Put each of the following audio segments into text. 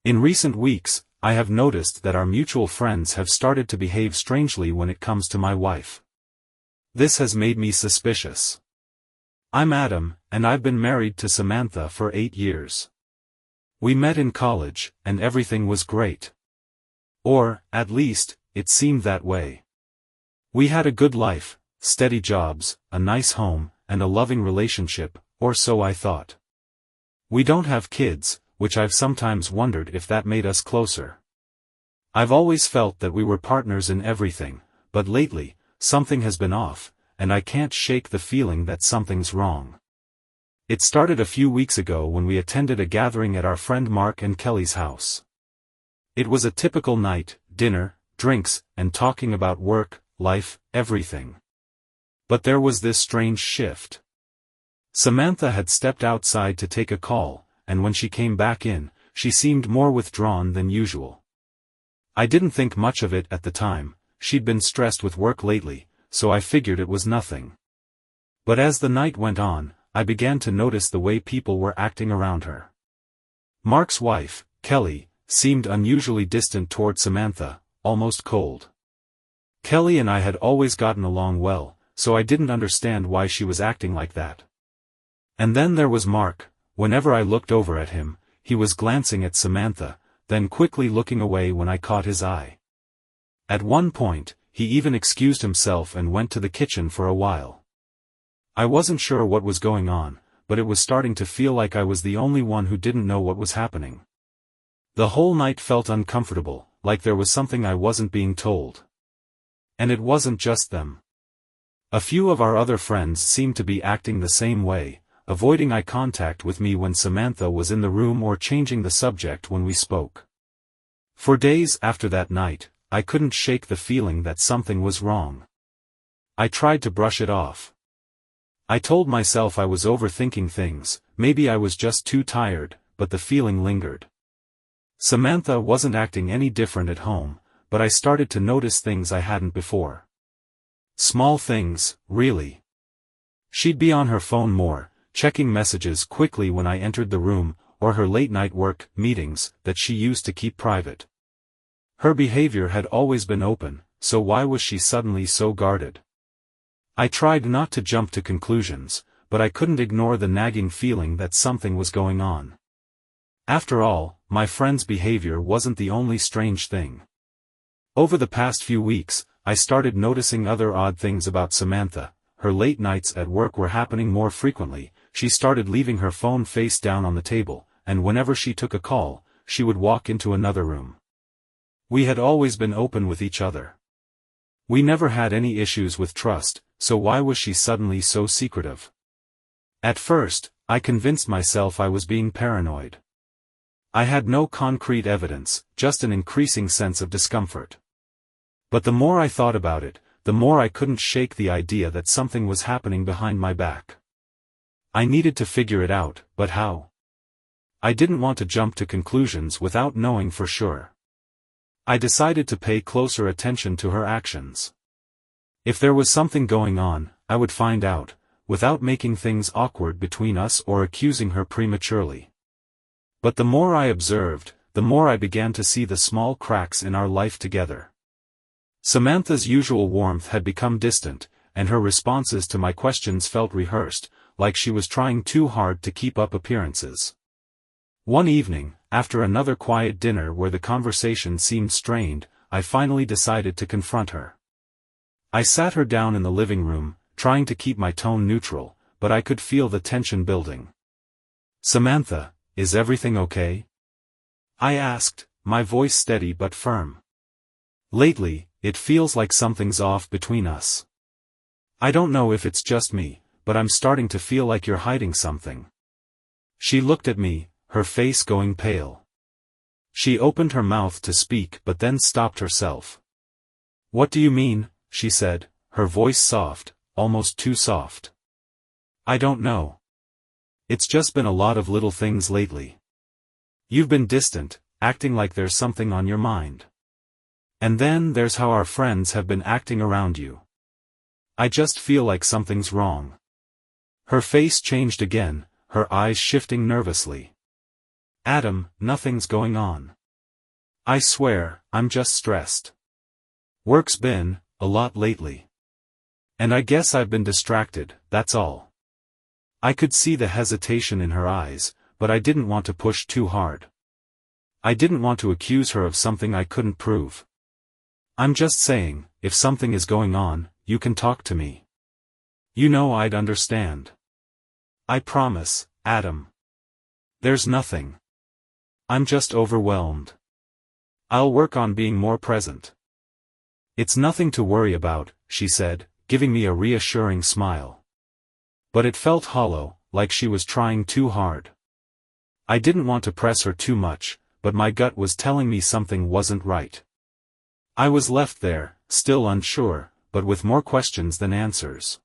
In recent weeks, I have noticed that our mutual friends have started to behave strangely when it comes to my wife. This has made me suspicious. I'm Adam, and I've been married to Samantha for 8 years. We met in college, and everything was great. Or, at least, it seemed that way. We had a good life, steady jobs, a nice home, and a loving relationship, or so I thought. We don't have kids, which I've sometimes wondered if that made us closer. I've always felt that we were partners in everything, but lately, something has been off, and I can't shake the feeling that something's wrong. It started a few weeks ago when we attended a gathering at our friend Mark and Kelly's house. It was a typical night, dinner, drinks, and talking about work, life, everything. But there was this strange shift. Samantha had stepped outside to take a call, and when she came back in, she seemed more withdrawn than usual. I didn't think much of it at the time. She'd been stressed with work lately, so I figured it was nothing. But as the night went on, I began to notice the way people were acting around her. Mark's wife, Kelly, seemed unusually distant toward Samantha, almost cold. Kelly and I had always gotten along well, so I didn't understand why she was acting like that. And then there was Mark. Whenever I looked over at him, he was glancing at Samantha, then quickly looking away when I caught his eye. At one point, he even excused himself and went to the kitchen for a while. I wasn't sure what was going on, but it was starting to feel like I was the only one who didn't know what was happening. The whole night felt uncomfortable, like there was something I wasn't being told. And it wasn't just them. A few of our other friends seemed to be acting the same way, avoiding eye contact with me when Samantha was in the room or changing the subject when we spoke. For days after that night, I couldn't shake the feeling that something was wrong. I tried to brush it off. I told myself I was overthinking things, maybe I was just too tired, but the feeling lingered. Samantha wasn't acting any different at home, but I started to notice things I hadn't before. Small things, really. She'd be on her phone more, checking messages quickly when I entered the room, or her late-night work meetings that she used to keep private. Her behavior had always been open, so why was she suddenly so guarded? I tried not to jump to conclusions, but I couldn't ignore the nagging feeling that something was going on. After all, my friend's behavior wasn't the only strange thing. Over the past few weeks, I started noticing other odd things about Samantha. Her late nights at work were happening more frequently. She started leaving her phone face down on the table, and whenever she took a call, she would walk into another room. We had always been open with each other. We never had any issues with trust, so why was she suddenly so secretive? At first, I convinced myself I was being paranoid. I had no concrete evidence, just an increasing sense of discomfort. But the more I thought about it, the more I couldn't shake the idea that something was happening behind my back. I needed to figure it out, but how? I didn't want to jump to conclusions without knowing for sure. I decided to pay closer attention to her actions. If there was something going on, I would find out, without making things awkward between us or accusing her prematurely. But the more I observed, the more I began to see the small cracks in our life together. Samantha's usual warmth had become distant, and her responses to my questions felt rehearsed, like she was trying too hard to keep up appearances. One evening, after another quiet dinner where the conversation seemed strained, I finally decided to confront her. I sat her down in the living room, trying to keep my tone neutral, but I could feel the tension building. "Samantha, is everything okay?" I asked, my voice steady but firm. "Lately, it feels like something's off between us. I don't know if it's just me, but I'm starting to feel like you're hiding something." She looked at me, her face going pale. She opened her mouth to speak but then stopped herself. "What do you mean?" she said, her voice soft, almost too soft. "I don't know. It's just been a lot of little things lately. You've been distant, acting like there's something on your mind. And then there's how our friends have been acting around you. I just feel like something's wrong." Her face changed again, her eyes shifting nervously. Adam, nothing's going on. I swear, I'm just stressed. Work's been a lot lately. And I guess I've been distracted, that's all. I could see the hesitation in her eyes, but I didn't want to push too hard. I didn't want to accuse her of something I couldn't prove. I'm just saying, if something is going on, you can talk to me. You know I'd understand. I promise, Adam. There's nothing. I'm just overwhelmed. I'll work on being more present. It's nothing to worry about, she said, giving me a reassuring smile. But it felt hollow, like she was trying too hard. I didn't want to press her too much, but my gut was telling me something wasn't right. I was left there, still unsure, but with more questions than answers.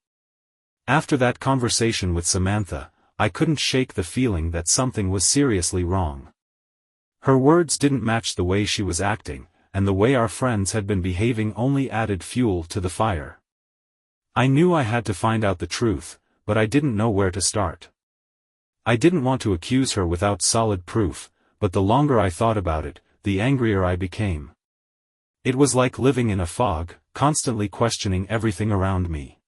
After that conversation with Samantha, I couldn't shake the feeling that something was seriously wrong. Her words didn't match the way she was acting, and the way our friends had been behaving only added fuel to the fire. I knew I had to find out the truth, but I didn't know where to start. I didn't want to accuse her without solid proof, but the longer I thought about it, the angrier I became. It was like living in a fog, constantly questioning everything around me.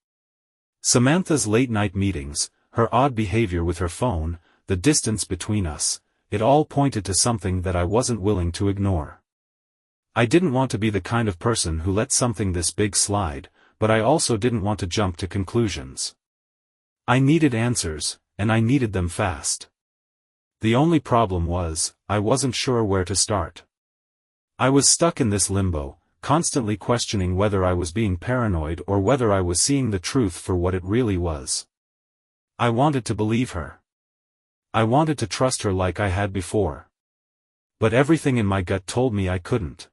Samantha's late-night meetings, her odd behavior with her phone, the distance between us, it all pointed to something that I wasn't willing to ignore. I didn't want to be the kind of person who let something this big slide, but I also didn't want to jump to conclusions. I needed answers, and I needed them fast. The only problem was, I wasn't sure where to start. I was stuck in this limbo, constantly questioning whether I was being paranoid or whether I was seeing the truth for what it really was. I wanted to believe her. I wanted to trust her like I had before. But everything in my gut told me I couldn't.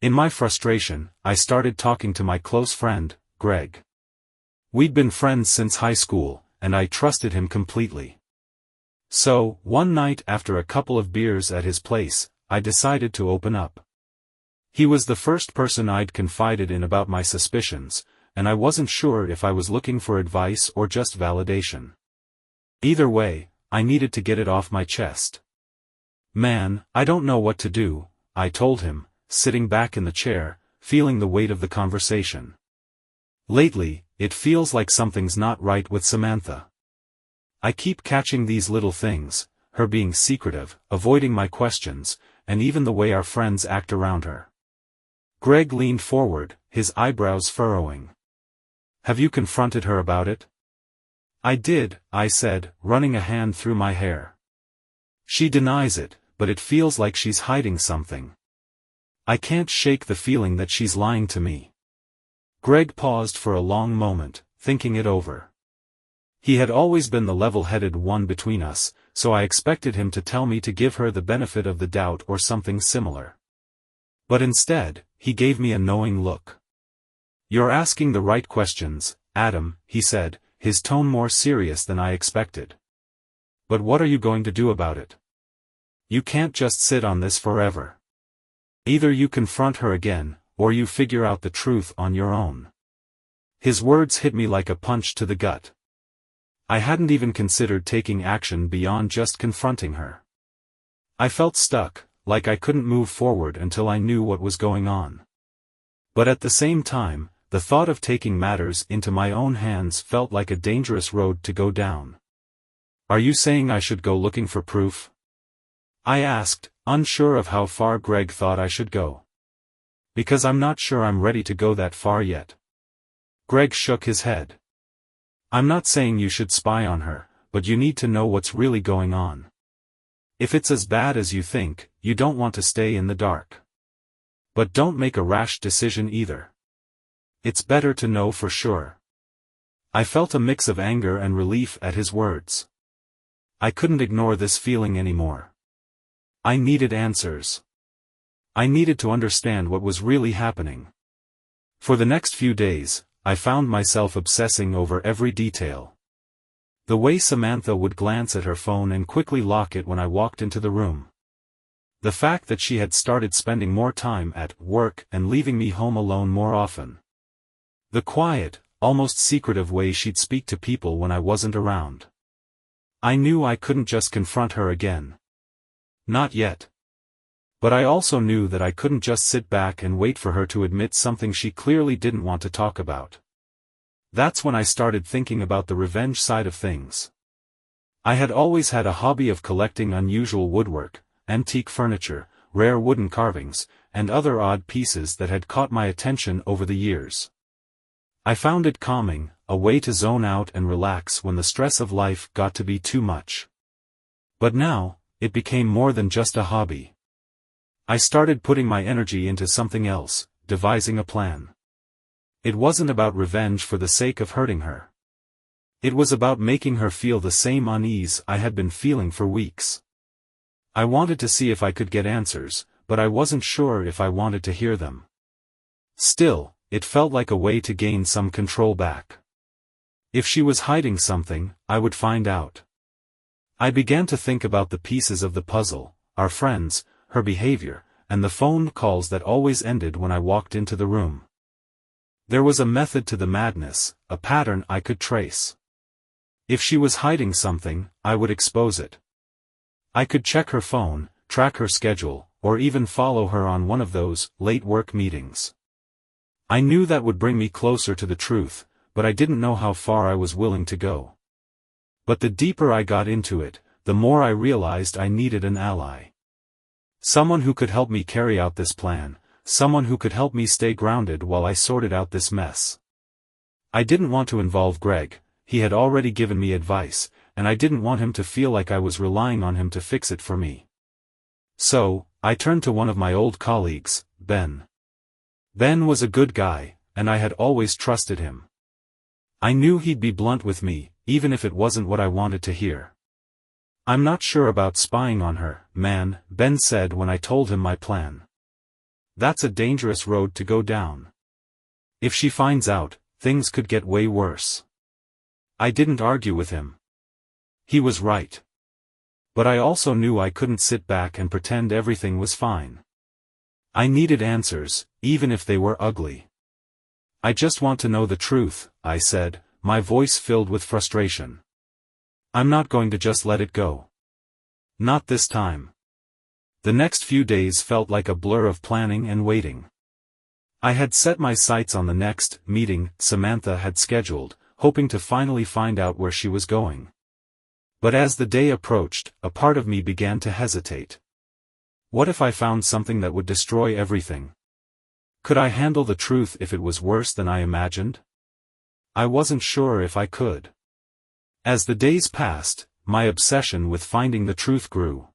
In my frustration, I started talking to my close friend, Greg. We'd been friends since high school, and I trusted him completely. So, one night after a couple of beers at his place, I decided to open up. He was the first person I'd confided in about my suspicions, and I wasn't sure if I was looking for advice or just validation. Either way, I needed to get it off my chest. Man, I don't know what to do, I told him, sitting back in the chair, feeling the weight of the conversation. Lately, it feels like something's not right with Samantha. I keep catching these little things, her being secretive, avoiding my questions, and even the way our friends act around her. Greg leaned forward, his eyebrows furrowing. Have you confronted her about it? I did, I said, running a hand through my hair. She denies it, but it feels like she's hiding something. I can't shake the feeling that she's lying to me. Greg paused for a long moment, thinking it over. He had always been the level-headed one between us, so I expected him to tell me to give her the benefit of the doubt or something similar. But instead, he gave me a knowing look. You're asking the right questions, Adam, he said, his tone more serious than I expected. But what are you going to do about it? You can't just sit on this forever. Either you confront her again, or you figure out the truth on your own. His words hit me like a punch to the gut. I hadn't even considered taking action beyond just confronting her. I felt stuck, like I couldn't move forward until I knew what was going on. But at the same time, the thought of taking matters into my own hands felt like a dangerous road to go down. Are you saying I should go looking for proof? I asked, unsure of how far Greg thought I should go. Because I'm not sure I'm ready to go that far yet. Greg shook his head. I'm not saying you should spy on her, but you need to know what's really going on. If it's as bad as you think, you don't want to stay in the dark. But don't make a rash decision either. It's better to know for sure. I felt a mix of anger and relief at his words. I couldn't ignore this feeling anymore. I needed answers. I needed to understand what was really happening. For the next few days, I found myself obsessing over every detail. The way Samantha would glance at her phone and quickly lock it when I walked into the room. The fact that she had started spending more time at work and leaving me home alone more often. The quiet, almost secretive way she'd speak to people when I wasn't around. I knew I couldn't just confront her again. Not yet. But I also knew that I couldn't just sit back and wait for her to admit something she clearly didn't want to talk about. That's when I started thinking about the revenge side of things. I had always had a hobby of collecting unusual woodwork, antique furniture, rare wooden carvings, and other odd pieces that had caught my attention over the years. I found it calming, a way to zone out and relax when the stress of life got to be too much. But now, it became more than just a hobby. I started putting my energy into something else, devising a plan. It wasn't about revenge for the sake of hurting her. It was about making her feel the same unease I had been feeling for weeks. I wanted to see if I could get answers, but I wasn't sure if I wanted to hear them. Still, it felt like a way to gain some control back. If she was hiding something, I would find out. I began to think about the pieces of the puzzle, our friends, her behavior, and the phone calls that always ended when I walked into the room. There was a method to the madness, a pattern I could trace. If she was hiding something, I would expose it. I could check her phone, track her schedule, or even follow her on one of those late work meetings. I knew that would bring me closer to the truth, but I didn't know how far I was willing to go. But the deeper I got into it, the more I realized I needed an ally. Someone who could help me carry out this plan, someone who could help me stay grounded while I sorted out this mess. I didn't want to involve Greg. He had already given me advice, and I didn't want him to feel like I was relying on him to fix it for me. So, I turned to one of my old colleagues, Ben. Ben was a good guy, and I had always trusted him. I knew he'd be blunt with me, even if it wasn't what I wanted to hear. "I'm not sure about spying on her, man," Ben said when I told him my plan. "That's a dangerous road to go down. If she finds out, things could get way worse." I didn't argue with him. He was right. But I also knew I couldn't sit back and pretend everything was fine. I needed answers, even if they were ugly. "I just want to know the truth," I said, my voice filled with frustration. "I'm not going to just let it go. Not this time." The next few days felt like a blur of planning and waiting. I had set my sights on the next meeting Samantha had scheduled, hoping to finally find out where she was going. But as the day approached, a part of me began to hesitate. What if I found something that would destroy everything? Could I handle the truth if it was worse than I imagined? I wasn't sure if I could. As the days passed, my obsession with finding the truth grew.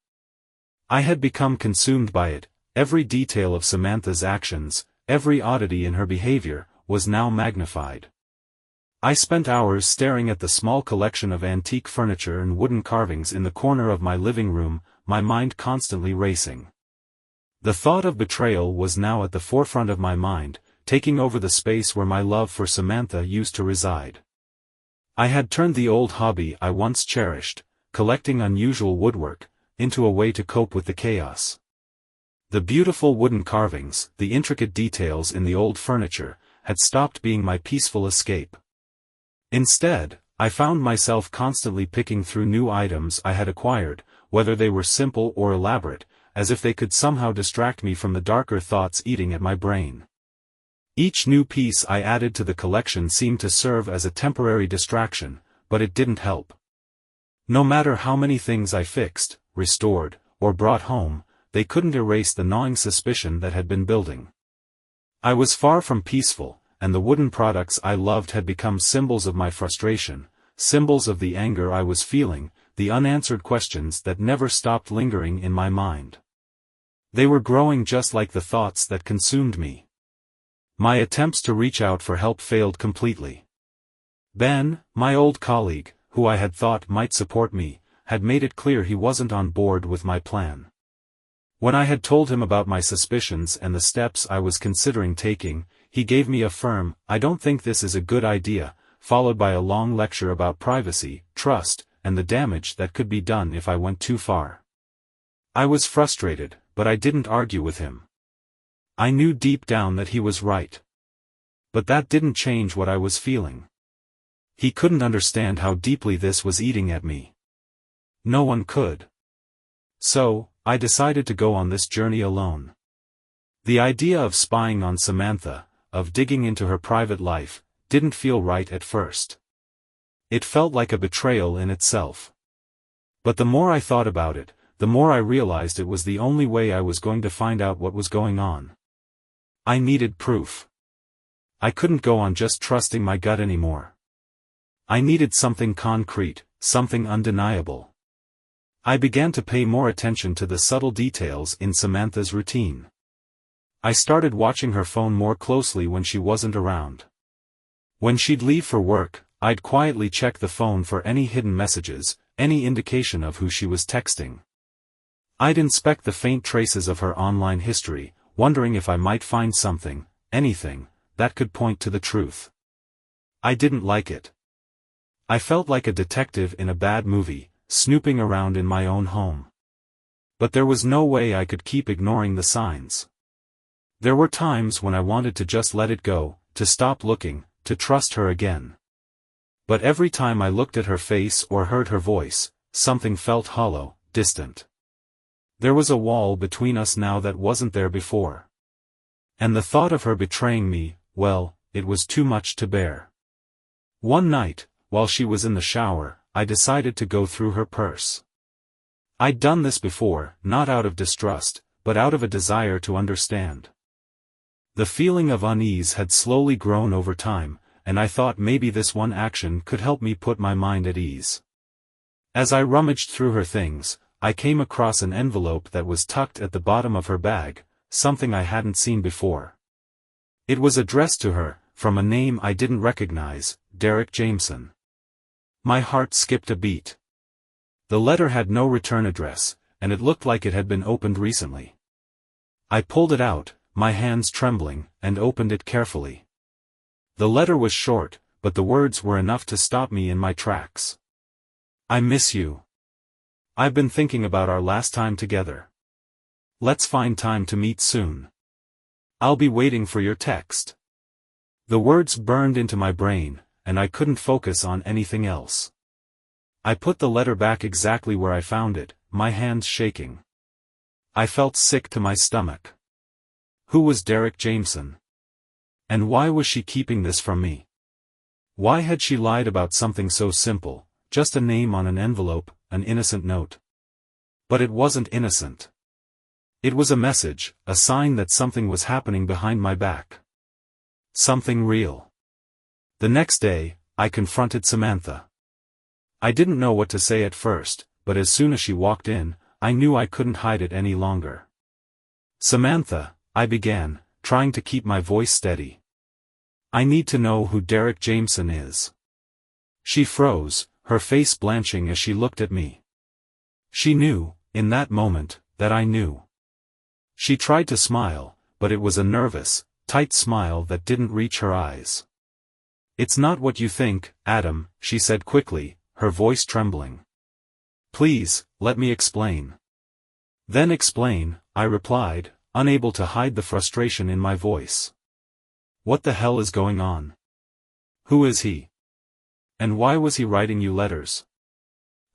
I had become consumed by it. Every detail of Samantha's actions, every oddity in her behavior, was now magnified. I spent hours staring at the small collection of antique furniture and wooden carvings in the corner of my living room, my mind constantly racing. The thought of betrayal was now at the forefront of my mind, taking over the space where my love for Samantha used to reside. I had turned the old hobby I once cherished, collecting unusual woodwork, into a way to cope with the chaos. The beautiful wooden carvings, the intricate details in the old furniture, had stopped being my peaceful escape. Instead, I found myself constantly picking through new items I had acquired, whether they were simple or elaborate, as if they could somehow distract me from the darker thoughts eating at my brain. Each new piece I added to the collection seemed to serve as a temporary distraction, but it didn't help. No matter how many things I fixed, restored, or brought home, they couldn't erase the gnawing suspicion that had been building. I was far from peaceful, and the wooden products I loved had become symbols of my frustration, symbols of the anger I was feeling, the unanswered questions that never stopped lingering in my mind. They were growing just like the thoughts that consumed me. My attempts to reach out for help failed completely. Ben, my old colleague, who I had thought might support me, had made it clear he wasn't on board with my plan. When I had told him about my suspicions and the steps I was considering taking, he gave me a firm, "I don't think this is a good idea," followed by a long lecture about privacy, trust, and the damage that could be done if I went too far. I was frustrated, but I didn't argue with him. I knew deep down that he was right. But that didn't change what I was feeling. He couldn't understand how deeply this was eating at me. No one could. So, I decided to go on this journey alone. The idea of spying on Samantha, of digging into her private life, didn't feel right at first. It felt like a betrayal in itself. But the more I thought about it, the more I realized it was the only way I was going to find out what was going on. I needed proof. I couldn't go on just trusting my gut anymore. I needed something concrete, something undeniable. I began to pay more attention to the subtle details in Samantha's routine. I started watching her phone more closely when she wasn't around. When she'd leave for work, I'd quietly check the phone for any hidden messages, any indication of who she was texting. I'd inspect the faint traces of her online history, wondering if I might find something, anything, that could point to the truth. I didn't like it. I felt like a detective in a bad movie, snooping around in my own home. But there was no way I could keep ignoring the signs. There were times when I wanted to just let it go, to stop looking, to trust her again. But every time I looked at her face or heard her voice, something felt hollow, distant. There was a wall between us now that wasn't there before. And the thought of her betraying me, well, it was too much to bear. One night, while she was in the shower, I decided to go through her purse. I'd done this before, not out of distrust, but out of a desire to understand. The feeling of unease had slowly grown over time, and I thought maybe this one action could help me put my mind at ease. As I rummaged through her things, I came across an envelope that was tucked at the bottom of her bag, something I hadn't seen before. It was addressed to her, from a name I didn't recognize, Derek Jameson. My heart skipped a beat. The letter had no return address, and it looked like it had been opened recently. I pulled it out, my hands trembling, and opened it carefully. The letter was short, but the words were enough to stop me in my tracks. I miss you. I've been thinking about our last time together. Let's find time to meet soon. I'll be waiting for your text. The words burned into my brain, and I couldn't focus on anything else. I put the letter back exactly where I found it, my hands shaking. I felt sick to my stomach. Who was Derek Jameson? And why was she keeping this from me? Why had she lied about something so simple, just a name on an envelope, an innocent note? But it wasn't innocent. It was a message, a sign that something was happening behind my back. Something real. The next day, I confronted Samantha. I didn't know what to say at first, but as soon as she walked in, I knew I couldn't hide it any longer. Samantha, I began, trying to keep my voice steady. I need to know who Derek Jameson is. She froze, her face blanching as she looked at me. She knew, in that moment, that I knew. She tried to smile, but it was a nervous, tight smile that didn't reach her eyes. It's not what you think, Adam, she said quickly, her voice trembling. Please, let me explain. Then explain, I replied, unable to hide the frustration in my voice. What the hell is going on? Who is he? And why was he writing you letters?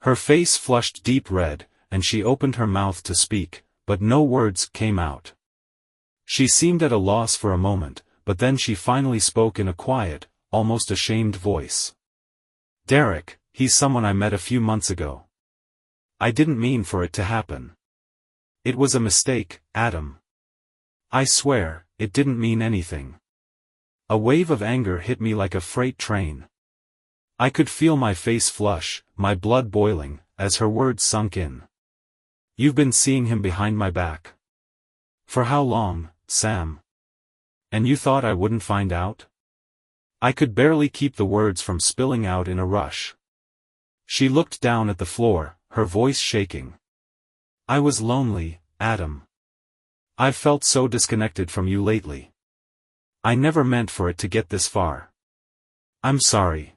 Her face flushed deep red, and she opened her mouth to speak, but no words came out. She seemed at a loss for a moment, but then she finally spoke in a quiet, almost ashamed voice. Derek, he's someone I met a few months ago. I didn't mean for it to happen. It was a mistake, Adam. I swear, it didn't mean anything. A wave of anger hit me like a freight train. I could feel my face flush, my blood boiling, as her words sunk in. You've been seeing him behind my back. For how long, Sam? And you thought I wouldn't find out? I could barely keep the words from spilling out in a rush. She looked down at the floor, her voice shaking. I was lonely, Adam. I've felt so disconnected from you lately. I never meant for it to get this far. I'm sorry.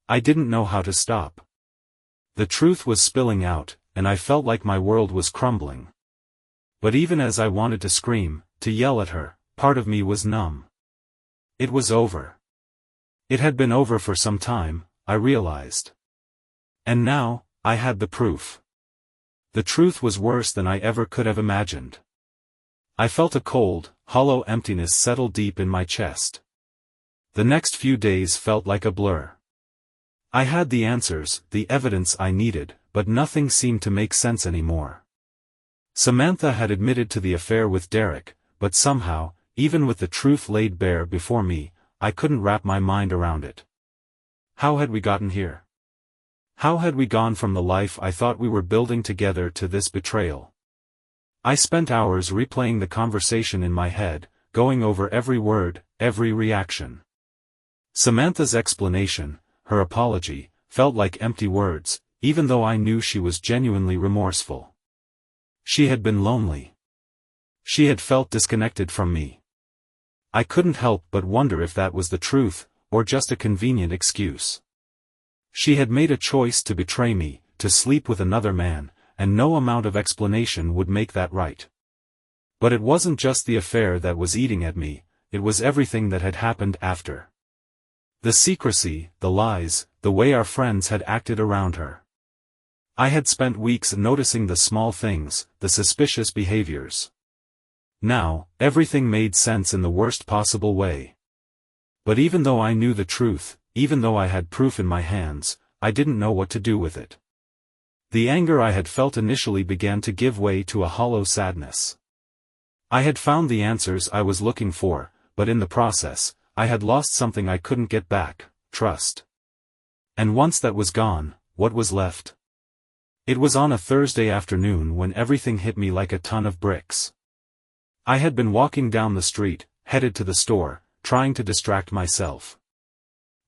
I didn't know how to stop. The truth was spilling out, and I felt like my world was crumbling. But even as I wanted to scream, to yell at her, part of me was numb. It was over. It had been over for some time, I realized. And now, I had the proof. The truth was worse than I ever could have imagined. I felt a cold, hollow emptiness settle deep in my chest. The next few days felt like a blur. I had the answers, the evidence I needed, but nothing seemed to make sense anymore. Samantha had admitted to the affair with Derek, but somehow, even with the truth laid bare before me, I couldn't wrap my mind around it. How had we gotten here? How had we gone from the life I thought we were building together to this betrayal? I spent hours replaying the conversation in my head, going over every word, every reaction. Samantha's explanation, her apology, felt like empty words, even though I knew she was genuinely remorseful. She had been lonely. She had felt disconnected from me. I couldn't help but wonder if that was the truth, or just a convenient excuse. She had made a choice to betray me, to sleep with another man, and no amount of explanation would make that right. But it wasn't just the affair that was eating at me, it was everything that had happened after. The secrecy, the lies, the way our friends had acted around her. I had spent weeks noticing the small things, the suspicious behaviors. Now, everything made sense in the worst possible way. But even though I knew the truth, even though I had proof in my hands, I didn't know what to do with it. The anger I had felt initially began to give way to a hollow sadness. I had found the answers I was looking for, but in the process, I had lost something I couldn't get back, trust. And once that was gone, what was left? It was on a Thursday afternoon when everything hit me like a ton of bricks. I had been walking down the street, headed to the store, trying to distract myself.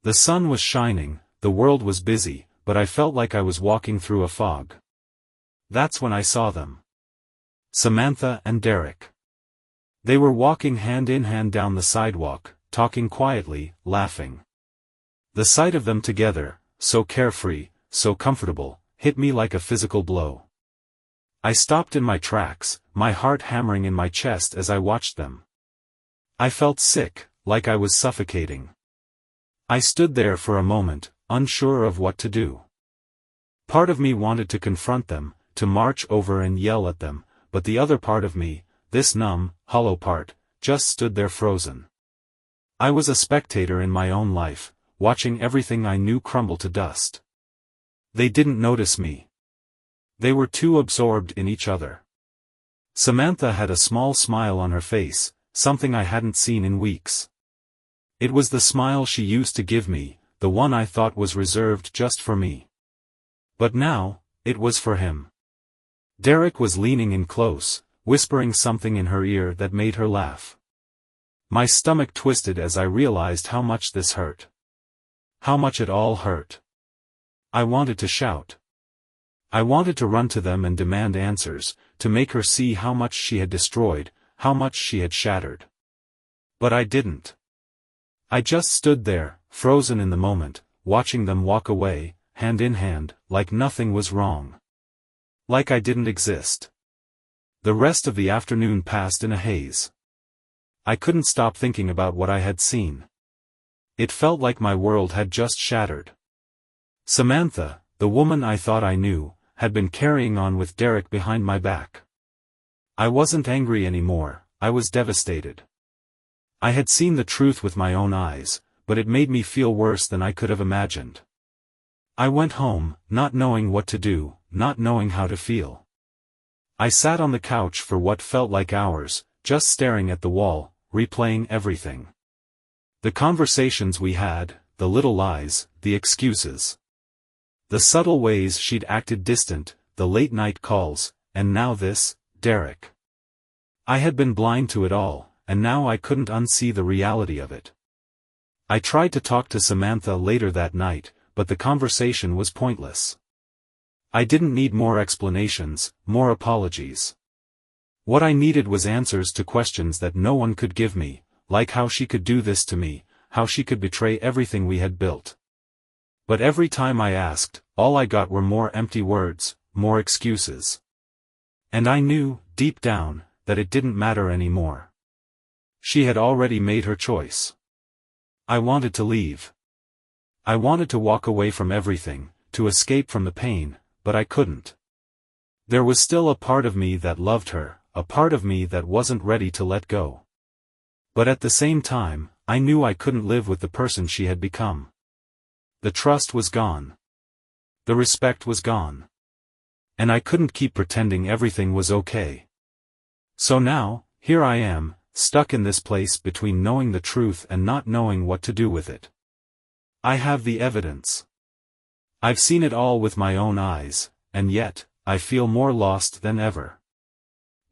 The sun was shining, the world was busy, but I felt like I was walking through a fog. That's when I saw them. Samantha and Derek. They were walking hand in hand down the sidewalk, talking quietly, laughing. The sight of them together, so carefree, so comfortable, hit me like a physical blow. I stopped in my tracks, my heart hammering in my chest as I watched them. I felt sick, like I was suffocating. I stood there for a moment, unsure of what to do. Part of me wanted to confront them, to march over and yell at them, but the other part of me, this numb, hollow part, just stood there frozen. I was a spectator in my own life, watching everything I knew crumble to dust. They didn't notice me. They were too absorbed in each other. Samantha had a small smile on her face, something I hadn't seen in weeks. It was the smile she used to give me, the one I thought was reserved just for me. But now, it was for him. Derek was leaning in close, whispering something in her ear that made her laugh. My stomach twisted as I realized how much this hurt. How much it all hurt. I wanted to shout. I wanted to run to them and demand answers, to make her see how much she had destroyed, how much she had shattered. But I didn't. I just stood there, frozen in the moment, watching them walk away, hand in hand, like nothing was wrong. Like I didn't exist. The rest of the afternoon passed in a haze. I couldn't stop thinking about what I had seen. It felt like my world had just shattered. Samantha, the woman I thought I knew, had been carrying on with Derek behind my back. I wasn't angry anymore, I was devastated. I had seen the truth with my own eyes, but it made me feel worse than I could have imagined. I went home, not knowing what to do, not knowing how to feel. I sat on the couch for what felt like hours, just staring at the wall, replaying everything. The conversations we had, the little lies, the excuses. The subtle ways she'd acted distant, the late-night calls, and now this, Derek. I had been blind to it all, and now I couldn't unsee the reality of it. I tried to talk to Samantha later that night, but the conversation was pointless. I didn't need more explanations, more apologies. What I needed was answers to questions that no one could give me, like how she could do this to me, how she could betray everything we had built. But every time I asked, all I got were more empty words, more excuses. And I knew, deep down, that it didn't matter anymore. She had already made her choice. I wanted to leave. I wanted to walk away from everything, to escape from the pain, but I couldn't. There was still a part of me that loved her, a part of me that wasn't ready to let go. But at the same time, I knew I couldn't live with the person she had become. The trust was gone. The respect was gone. And I couldn't keep pretending everything was okay. So now, here I am, stuck in this place between knowing the truth and not knowing what to do with it. I have the evidence. I've seen it all with my own eyes, and yet, I feel more lost than ever.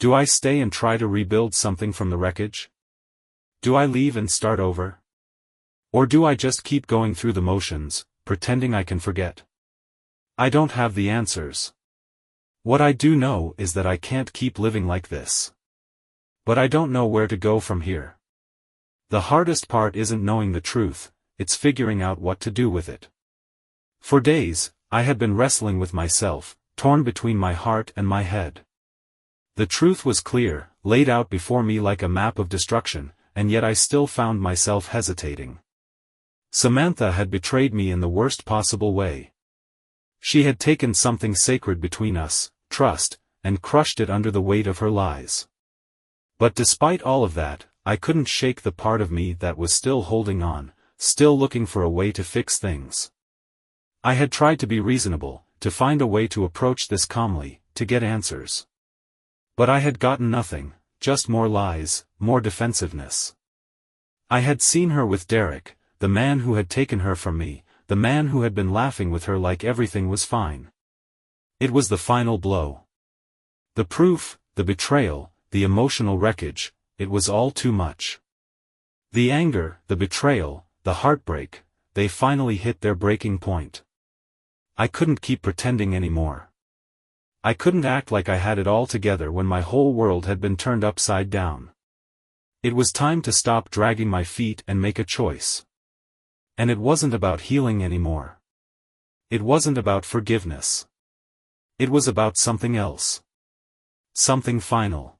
Do I stay and try to rebuild something from the wreckage? Do I leave and start over? Or do I just keep going through the motions, pretending I can forget? I don't have the answers. What I do know is that I can't keep living like this. But I don't know where to go from here. The hardest part isn't knowing the truth, it's figuring out what to do with it. For days, I had been wrestling with myself, torn between my heart and my head. The truth was clear, laid out before me like a map of destruction, and yet I still found myself hesitating. Samantha had betrayed me in the worst possible way. She had taken something sacred between us, trust, and crushed it under the weight of her lies. But despite all of that, I couldn't shake the part of me that was still holding on, still looking for a way to fix things. I had tried to be reasonable, to find a way to approach this calmly, to get answers. But I had gotten nothing, just more lies, more defensiveness. I had seen her with Derek, the man who had taken her from me, the man who had been laughing with her like everything was fine. It was the final blow. The proof, the betrayal, the emotional wreckage, it was all too much. The anger, the betrayal, the heartbreak, they finally hit their breaking point. I couldn't keep pretending anymore. I couldn't act like I had it all together when my whole world had been turned upside down. It was time to stop dragging my feet and make a choice. And it wasn't about healing anymore. It wasn't about forgiveness. It was about something else. Something final.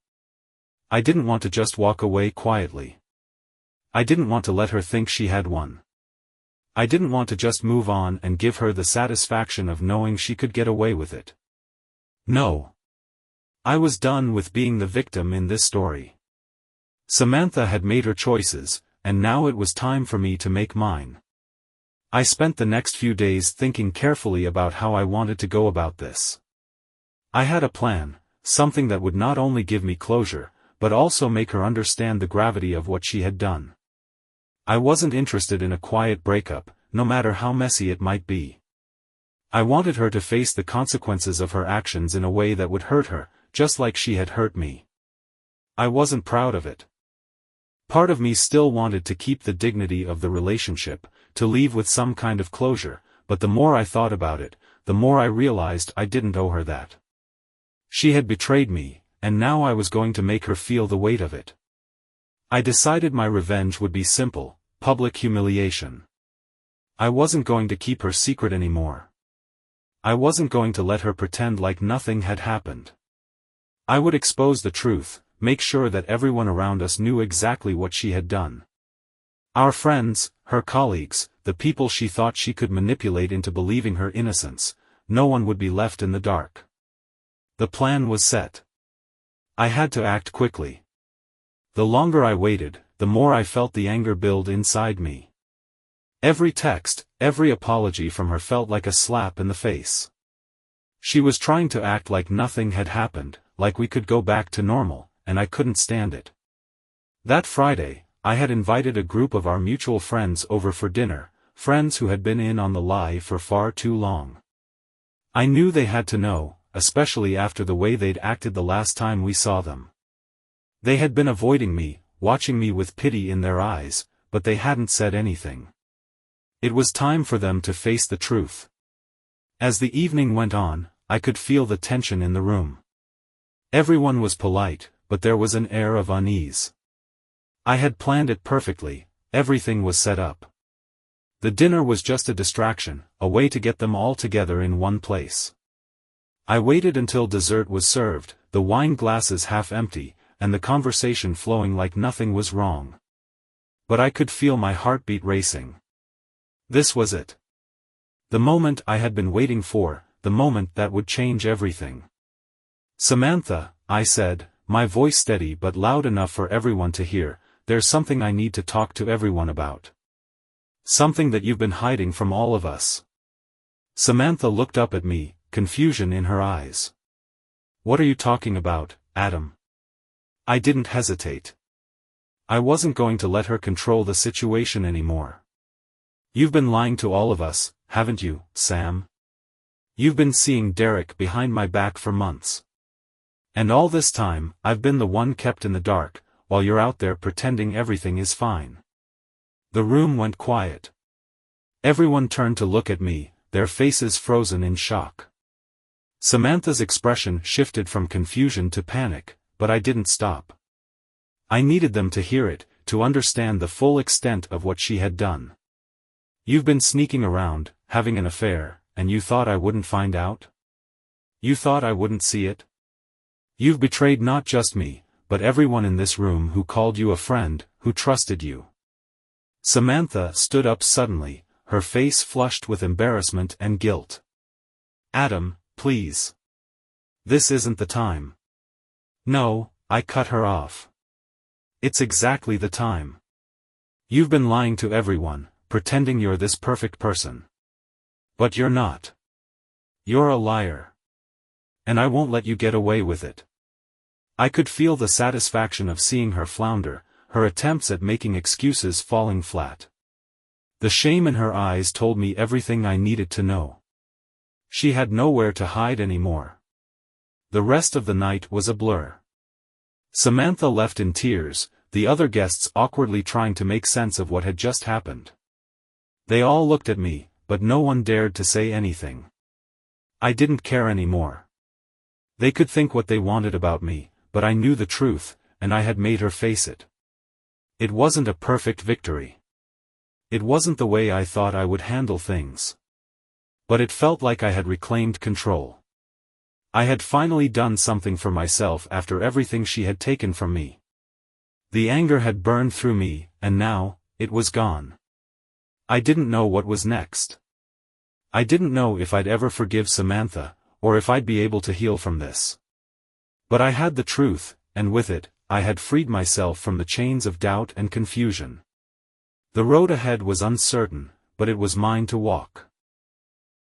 I didn't want to just walk away quietly. I didn't want to let her think she had won. I didn't want to just move on and give her the satisfaction of knowing she could get away with it. No. I was done with being the victim in this story. Samantha had made her choices, and now it was time for me to make mine. I spent the next few days thinking carefully about how I wanted to go about this. I had a plan, something that would not only give me closure, but also make her understand the gravity of what she had done. I wasn't interested in a quiet breakup, no matter how messy it might be. I wanted her to face the consequences of her actions in a way that would hurt her, just like she had hurt me. I wasn't proud of it. Part of me still wanted to keep the dignity of the relationship, to leave with some kind of closure, but the more I thought about it, the more I realized I didn't owe her that. She had betrayed me, and now I was going to make her feel the weight of it. I decided my revenge would be simple, public humiliation. I wasn't going to keep her secret anymore. I wasn't going to let her pretend like nothing had happened. I would expose the truth, make sure that everyone around us knew exactly what she had done. Our friends, her colleagues, the people she thought she could manipulate into believing her innocence, no one would be left in the dark. The plan was set. I had to act quickly. The longer I waited, the more I felt the anger build inside me. Every text, every apology from her felt like a slap in the face. She was trying to act like nothing had happened, like we could go back to normal, and I couldn't stand it. That Friday, I had invited a group of our mutual friends over for dinner, friends who had been in on the lie for far too long. I knew they had to know, especially after the way they'd acted the last time we saw them. They had been avoiding me, watching me with pity in their eyes, but they hadn't said anything. It was time for them to face the truth. As the evening went on, I could feel the tension in the room. Everyone was polite, but there was an air of unease. I had planned it perfectly, everything was set up. The dinner was just a distraction, a way to get them all together in one place. I waited until dessert was served, the wine glasses half empty, and the conversation flowing like nothing was wrong. But I could feel my heartbeat racing. This was it. The moment I had been waiting for, the moment that would change everything. Samantha, I said, my voice steady but loud enough for everyone to hear, there's something I need to talk to everyone about. Something that you've been hiding from all of us. Samantha looked up at me, confusion in her eyes. What are you talking about, Adam? I didn't hesitate. I wasn't going to let her control the situation anymore. You've been lying to all of us, haven't you, Sam? You've been seeing Derek behind my back for months. And all this time, I've been the one kept in the dark, while you're out there pretending everything is fine. The room went quiet. Everyone turned to look at me, their faces frozen in shock. Samantha's expression shifted from confusion to panic, but I didn't stop. I needed them to hear it, to understand the full extent of what she had done. You've been sneaking around, having an affair, and you thought I wouldn't find out? You thought I wouldn't see it? You've betrayed not just me, but everyone in this room who called you a friend, who trusted you. Samantha stood up suddenly, her face flushed with embarrassment and guilt. Adam, please. This isn't the time. No, I cut her off. It's exactly the time. You've been lying to everyone, pretending you're this perfect person. But you're not. You're a liar. And I won't let you get away with it. I could feel the satisfaction of seeing her flounder, her attempts at making excuses falling flat. The shame in her eyes told me everything I needed to know. She had nowhere to hide anymore. The rest of the night was a blur. Samantha left in tears, the other guests awkwardly trying to make sense of what had just happened. They all looked at me, but no one dared to say anything. I didn't care anymore. They could think what they wanted about me, but I knew the truth, and I had made her face it. It wasn't a perfect victory. It wasn't the way I thought I would handle things. But it felt like I had reclaimed control. I had finally done something for myself after everything she had taken from me. The anger had burned through me, and now, it was gone. I didn't know what was next. I didn't know if I'd ever forgive Samantha, or if I'd be able to heal from this. But I had the truth, and with it, I had freed myself from the chains of doubt and confusion. The road ahead was uncertain, but it was mine to walk.